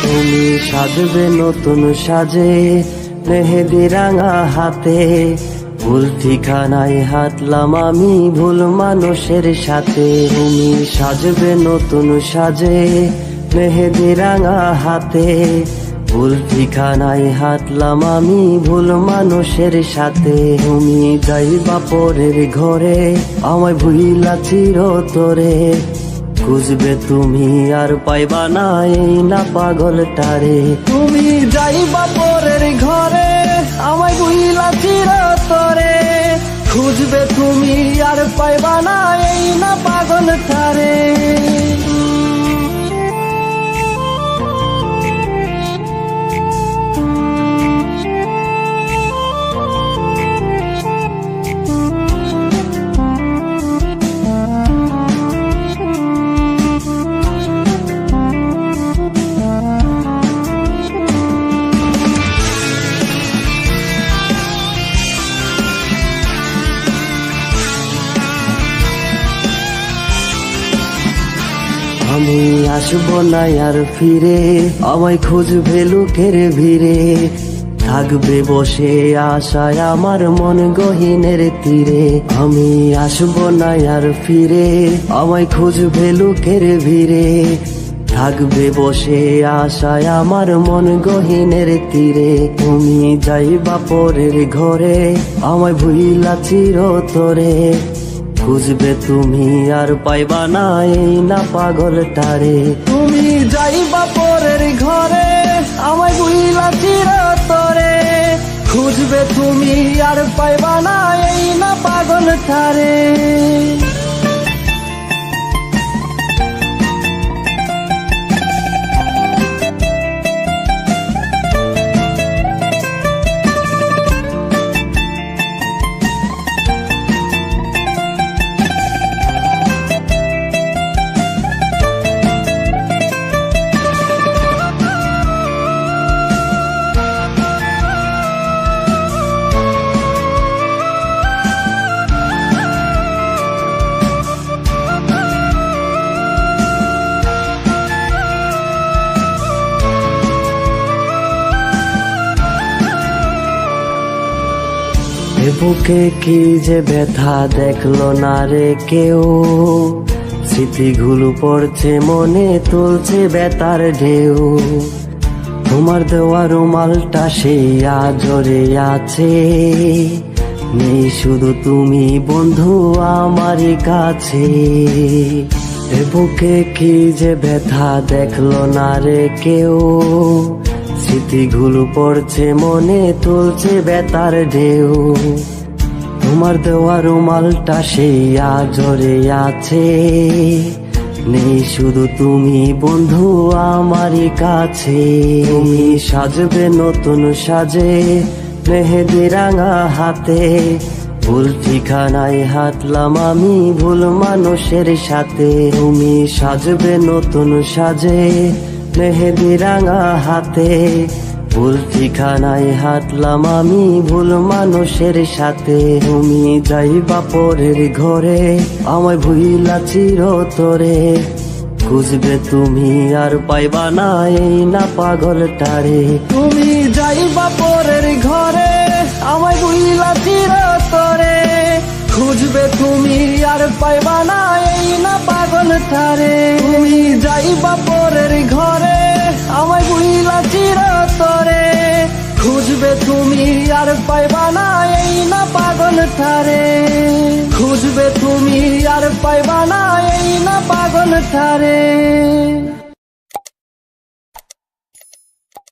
তুমি সাজবে নতুন সাজে মেহেদি রাঙা হাতে, ভুল ঠিকানায় হাঁটলাম আমি ভুল মানুষের সাথে। তুমি সাজবে নতুন সাজে মেহেদি রাঙা হাতে, ভুল ঠিকানায় হাঁটলাম আমি ভুল মানুষের সাথে। তুমি যাইবা পরের ঘরে আমায় ভুইলা চিরতরে, খুঁজবে তুমি আর পাইবা না এই না পাগলটারে। তুমি যাইবা পরের ঘরে আমায় ভুইলা চিরতরে, খুঁজবে তুমি আর পাইবা না এই না পাগলটারে। আমি আসবো না আর ফিরে, আমায় খুঁজবে লোকের ভিড়ে, থাকবে বসে আশায় আমার মন গহীনের তীরে। আমি আসবো না আর ফিরে, আমায় খুঁজবে লোকের ভিড়ে, থাকবে বসে আশায় আমার মন গহীনের তীরে। তুমি যাইবা পরের ঘরে আমায় ভুইলা চিরতরে, খুঁজবে তুমি আর পাইবা না এই না পাগলটারে। তুমি যাইবা পরের ঘরে আমায় ভুইলা চিরতরে, খুঁজবে তুমি আর পাইবা না এই না পাগলটারে। বুকে কি যে ব্যথা দেখলো না রে কেউ, স্মৃতিগুলো পড়ছে মনে তুলছে বেতার ঢেউ। তোমার দেওয়া রুমালটা সেই আজরে আছে, নেই শুধু তুমি বন্ধু আমার কাছে। বুকে কি যে ব্যথা দেখলো না রে কেউ, স্মৃতিগুলো পড়ছে মনে তুলছে বেতার ঢেউ। তোমার দেওয়া রুমালটা সেই আজরে আছে, নেই শুধু তুমি বন্ধু আমার কাছে। তুমি সাজবে নতুন সাজে মেহেদি রাঙা হাতে, ভুল ঠিকানায় হাঁটলাম আমি ভুল মানুষের সাথে। তুমি সাজবে নতুন সাজে মেহেদি রাঙা হাতে, ভুল ঠিকানায় হাঁটলাম আমি ভুল মানুষের সাথে। তুমি যাইবা পরের ঘরে আমায় ভুইলা চিরতরে, খুঁজবে তুমি আর পাইবা না এই না পাগলটারে। তুমি যাইবা পরের ঘরে আমায় ভুইলা চিরতরে, খুঁজবে তুমি আর পাইবা না এই না পাগলটারে। তুমি যাইবা পরের ঘরে আমায় ভুইলা চিরতরে, খুঁজবে তুমি আর পাইবা না এই না পাগলটারে, খুঁজবে তুমি আর পাইবা না এই না পাগলটারে।